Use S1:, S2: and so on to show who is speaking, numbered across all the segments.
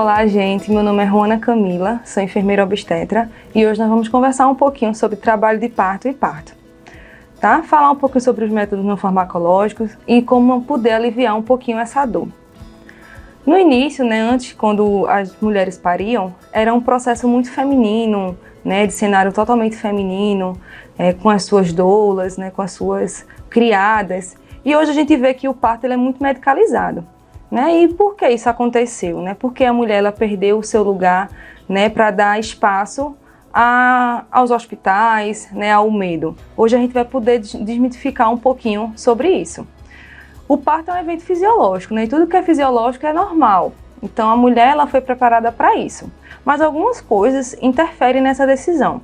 S1: Olá, gente. Meu nome é Juana Camila, sou enfermeira obstetra e hoje nós vamos conversar um pouquinho sobre trabalho de parto e parto. Tá? Falar um pouquinho sobre os métodos não farmacológicos e como poder aliviar um pouquinho essa dor. No início, antes, quando as mulheres pariam, era um processo muito feminino, de cenário totalmente feminino, com as suas doulas, com as suas criadas. E hoje a gente vê que o parto ele é muito medicalizado. E por que isso aconteceu? Porque a mulher ela perdeu o seu lugar para dar espaço aos hospitais, ao medo. Hoje a gente vai poder desmitificar um pouquinho sobre isso. O parto é um evento fisiológico, e tudo que é fisiológico é normal. Então a mulher ela foi preparada para isso. Mas algumas coisas interferem nessa decisão.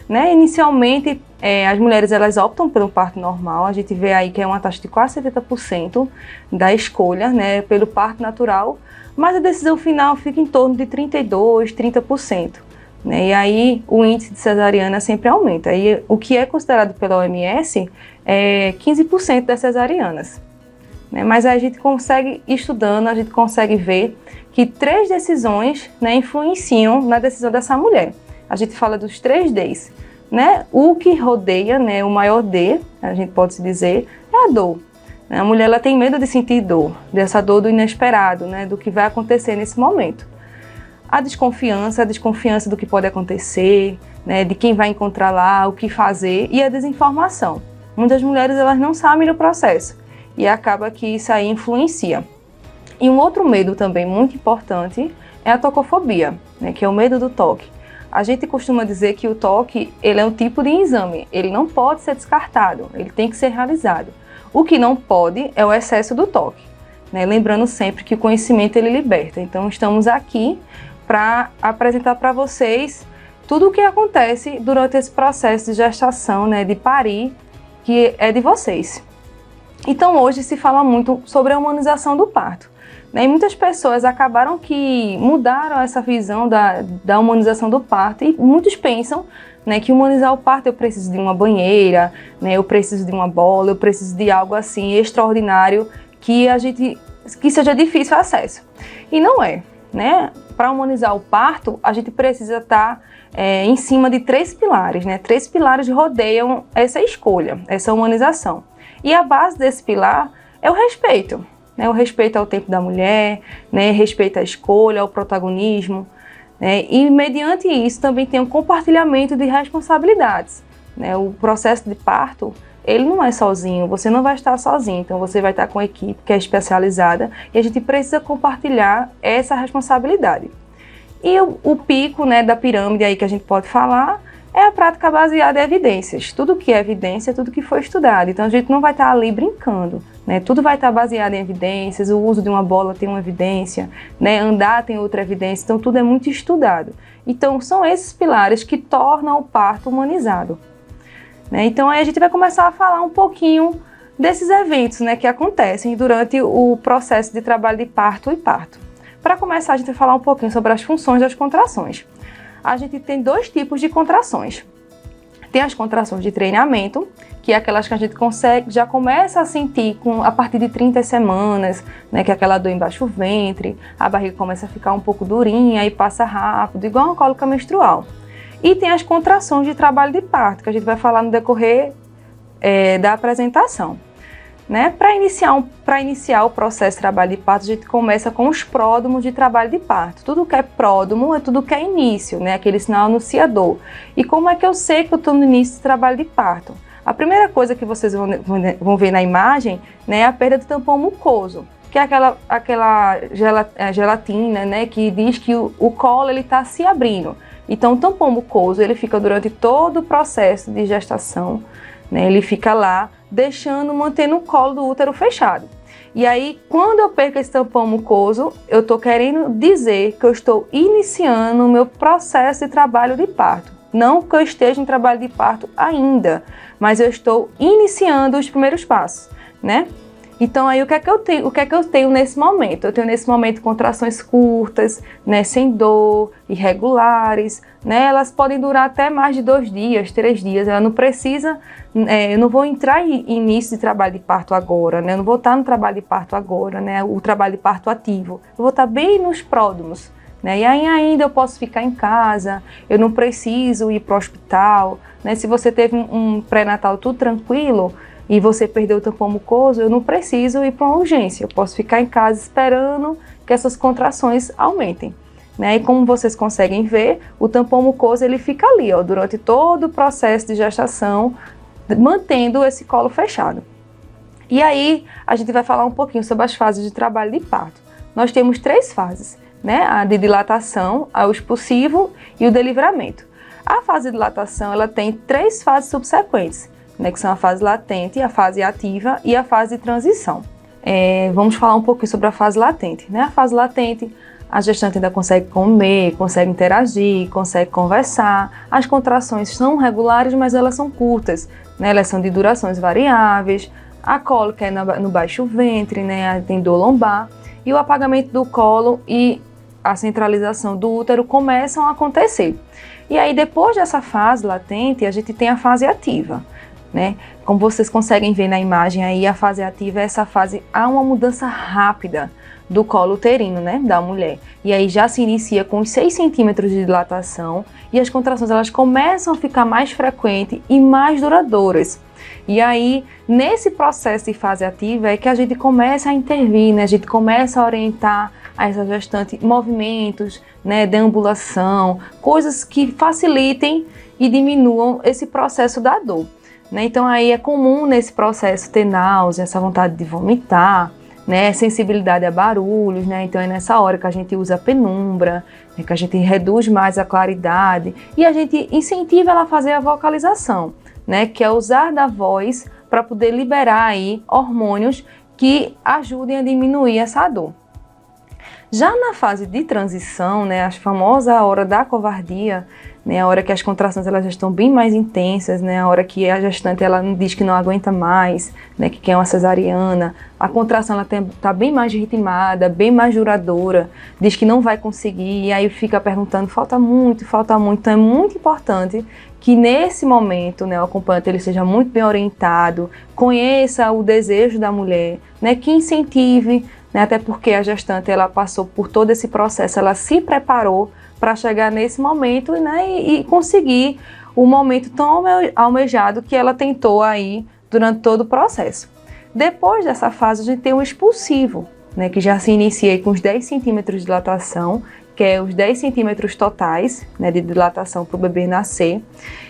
S1: Inicialmente, as mulheres elas optam pelo parto normal, a gente vê aí que é uma taxa de quase 70% da escolha pelo parto natural, mas a decisão final fica em torno de 32%, 30%. E aí o índice de cesariana sempre aumenta. E o que é considerado pela OMS é 15% das cesarianas. Mas aí a gente consegue, estudando, a gente consegue ver que 3 decisões influenciam na decisão dessa mulher. A gente fala dos 3 Ds. O que rodeia, o maior D, a gente pode se dizer, é a dor. A mulher ela tem medo de sentir dor, dessa dor do inesperado, do que vai acontecer nesse momento. A desconfiança do que pode acontecer, de quem vai encontrar lá, o que fazer, e a desinformação. Muitas mulheres elas não sabem do processo e acaba que isso aí influencia. E um outro medo também muito importante é a tocofobia, que é o medo do toque. A gente costuma dizer que o toque ele é um tipo de exame, ele não pode ser descartado, ele tem que ser realizado. O que não pode é o excesso do toque, lembrando sempre que o conhecimento ele liberta. Então estamos aqui para apresentar para vocês tudo o que acontece durante esse processo de gestação, de parir, que é de vocês. Então hoje se fala muito sobre a humanização do parto. E muitas pessoas acabaram que mudaram essa visão da humanização do parto e muitos pensam que humanizar o parto eu preciso de uma banheira, eu preciso de uma bola, eu preciso de algo assim extraordinário que seja difícil acesso. E não é. Para humanizar o parto, a gente precisa estar em cima de 3 pilares. 3 pilares rodeiam essa escolha, essa humanização. E a base desse pilar é o respeito. O respeito ao tempo da mulher, respeito à escolha, ao protagonismo. E mediante isso também tem um compartilhamento de responsabilidades. O processo de parto, ele não é sozinho, você não vai estar sozinho, então você vai estar com a equipe que é especializada e a gente precisa compartilhar essa responsabilidade. E o pico da pirâmide aí que a gente pode falar é a prática baseada em evidências. Tudo que é evidência é tudo que foi estudado. Então a gente não vai estar ali brincando. Tudo vai estar baseado em evidências, o uso de uma bola tem uma evidência, andar tem outra evidência, então tudo é muito estudado. Então são esses pilares que tornam o parto humanizado. Então aí a gente vai começar a falar um pouquinho desses eventos que acontecem durante o processo de trabalho de parto e parto. Para começar a gente vai falar um pouquinho sobre as funções das contrações. A gente tem 2 tipos de contrações. Tem as contrações de treinamento, que é aquelas que a gente já começa a sentir a partir de 30 semanas, que é aquela dor embaixo do ventre, a barriga começa a ficar um pouco durinha e passa rápido, igual uma cólica menstrual. E tem as contrações de trabalho de parto, que a gente vai falar no decorrer da apresentação. Para iniciar o processo de trabalho de parto, a gente começa com os pródromos de trabalho de parto. Tudo que é pródromo é tudo que é início, aquele sinal anunciador. E como é que eu sei que eu estou no início do trabalho de parto? A primeira coisa que vocês vão ver na imagem é a perda do tampão mucoso, que é aquela gelatina que diz que o colo está se abrindo. Então o tampão mucoso ele fica durante todo o processo de gestação, ele fica lá, mantendo o colo do útero fechado. E aí, quando eu perco esse tampão mucoso, eu estou querendo dizer que eu estou iniciando o meu processo de trabalho de parto. Não que eu esteja em trabalho de parto ainda, mas eu estou iniciando os primeiros passos, Então aí o que é que eu tenho nesse momento? Eu tenho nesse momento contrações curtas, sem dor, irregulares, Elas podem durar até mais de 2 dias, 3 dias. Ela não precisa, eu não vou entrar em início de trabalho de parto agora, Eu não vou estar no trabalho de parto agora, O trabalho de parto ativo. Eu vou estar bem nos pródromos, né? E aí ainda eu posso ficar em casa, eu não preciso ir para o hospital, né? Se você teve um pré-natal tudo tranquilo e você perdeu o tampão mucoso, eu não preciso ir para uma urgência, eu posso ficar em casa esperando que essas contrações aumentem, né? E como vocês conseguem ver, o tampão mucoso ele fica ali, ó, durante todo o processo de gestação, mantendo esse colo fechado. E aí a gente vai falar um pouquinho sobre as fases de trabalho de parto. Nós temos 3 fases, né? A de dilatação, o expulsivo e o de livramento. A fase de dilatação ela tem 3 fases subsequentes, né? Que são a fase latente, a fase ativa e a fase de transição. Vamos falar um pouquinho sobre a fase latente, né? A fase latente, a gestante ainda consegue comer, consegue interagir, consegue conversar. As contrações são regulares, mas elas são curtas, né? Elas são de durações variáveis. A cólica é no baixo ventre, né? Tem dor lombar. E o apagamento do colo e a centralização do útero começam a acontecer. E aí, depois dessa fase latente, a gente tem a fase ativa, né? Como vocês conseguem ver na imagem aí, a fase ativa é essa fase, há uma mudança rápida do colo uterino, né, da mulher. E aí já se inicia com os 6 centímetros de dilatação e as contrações elas começam a ficar mais frequentes e mais duradouras. E aí, nesse processo de fase ativa é que a gente começa a intervir, né? A gente começa a orientar a essa gestante movimentos, né, deambulação, coisas que facilitem e diminuam esse processo da dor, né? Então aí é comum nesse processo ter náusea, essa vontade de vomitar, né, sensibilidade a barulhos, né? Então é nessa hora que a gente usa a penumbra, né, que a gente reduz mais a claridade e a gente incentiva ela a fazer a vocalização, né, que é usar da voz para poder liberar aí hormônios que ajudem a diminuir essa dor. Já na fase de transição, né, a famosa hora da covardia, né, a hora que as contrações elas já estão bem mais intensas, né, a hora que a gestante ela diz que não aguenta mais, né, que quer uma cesariana, a contração ela está bem mais ritmada, bem mais duradoura, diz que não vai conseguir, e aí fica perguntando, falta muito, então é muito importante que nesse momento, né, o acompanhante ele seja muito bem orientado, conheça o desejo da mulher, né, que incentive, né, até porque a gestante ela passou por todo esse processo, ela se preparou para chegar nesse momento, né, e conseguir o momento tão almejado que ela tentou aí durante todo o processo. Depois dessa fase a gente tem o expulsivo, né, que já se inicia com os 10 centímetros de dilatação, que é os 10 centímetros totais, né, de dilatação para o bebê nascer.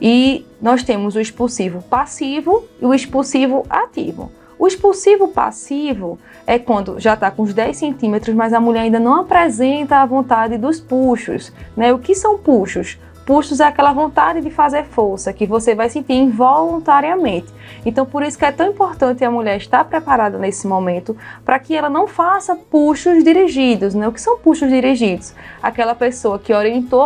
S1: E nós temos o expulsivo passivo e o expulsivo ativo. O expulsivo passivo é quando já está com os 10 centímetros, mas a mulher ainda não apresenta a vontade dos puxos, né? O que são puxos? Puxos é aquela vontade de fazer força, que você vai sentir involuntariamente. Então, por isso que é tão importante a mulher estar preparada nesse momento, para que ela não faça puxos dirigidos, né? O que são puxos dirigidos? Aquela pessoa que orientou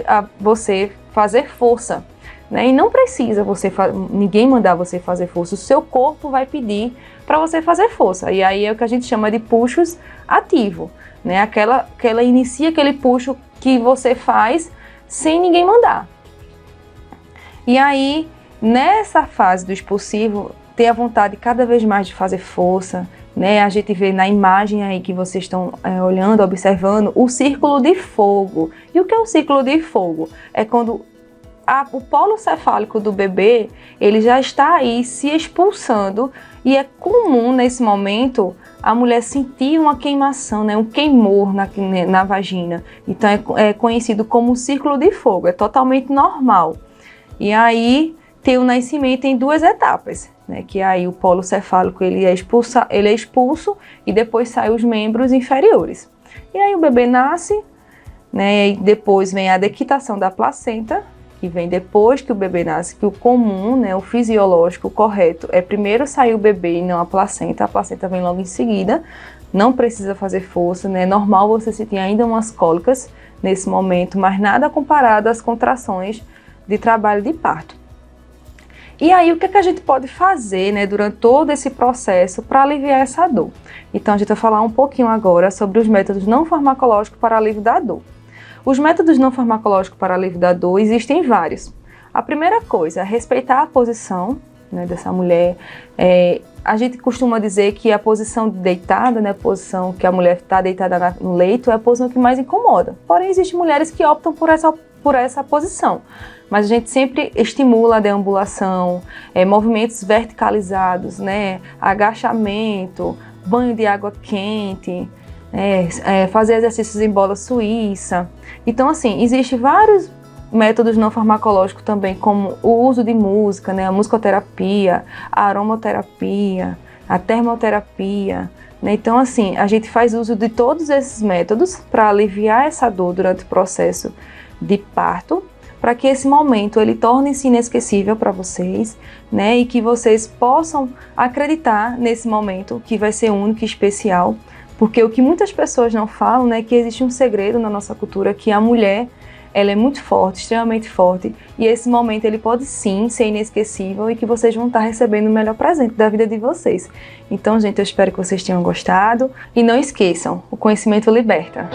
S1: a você fazer força, né? E não precisa ninguém mandar você fazer força, o seu corpo vai pedir para você fazer força. E aí é o que a gente chama de puxos ativo, né? Aquela inicia aquele puxo que você faz sem ninguém mandar. E aí, nessa fase do expulsivo, ter a vontade cada vez mais de fazer força, né? A gente vê na imagem aí que vocês estão olhando, observando, o círculo de fogo. E o que é o círculo de fogo? É quando o polo cefálico do bebê, ele já está aí se expulsando e é comum nesse momento a mulher sentir uma queimação, né, um queimor na vagina. Então é conhecido como círculo de fogo, é totalmente normal. E aí tem o nascimento em 2 etapas, né, que aí o polo cefálico ele é expulso e depois saem os membros inferiores. E aí o bebê nasce, né, e depois vem a dequitação da placenta, que vem depois que o bebê nasce, que o comum, né, o fisiológico, o correto, é primeiro sair o bebê e não a placenta vem logo em seguida, não precisa fazer força, né, é normal você sentir ainda umas cólicas nesse momento, mas nada comparado às contrações de trabalho de parto. E aí o que a gente pode fazer, né, durante todo esse processo para aliviar essa dor? Então a gente vai falar um pouquinho agora sobre os métodos não farmacológicos para alívio da dor. Os métodos não farmacológicos para alívio da dor existem vários. A primeira coisa é respeitar a posição, né, dessa mulher. A gente costuma dizer que a posição deitada, né, a posição que a mulher está deitada no leito, é a posição que mais incomoda. Porém, existem mulheres que optam por essa posição. Mas a gente sempre estimula a deambulação, movimentos verticalizados, né, agachamento, banho de água quente, fazer exercícios em bola suíça. Então, assim, existem vários métodos não farmacológicos também, como o uso de música, né, a musicoterapia, a aromaterapia, a termoterapia, né? Então, assim, a gente faz uso de todos esses métodos para aliviar essa dor durante o processo de parto, para que esse momento ele torne-se inesquecível para vocês, né, e que vocês possam acreditar nesse momento que vai ser único e especial, porque o que muitas pessoas não falam, né, é que existe um segredo na nossa cultura, que a mulher, ela é muito forte, extremamente forte, e esse momento ele pode sim ser inesquecível e que vocês vão estar recebendo o melhor presente da vida de vocês. Então, gente, eu espero que vocês tenham gostado e não esqueçam, o conhecimento liberta.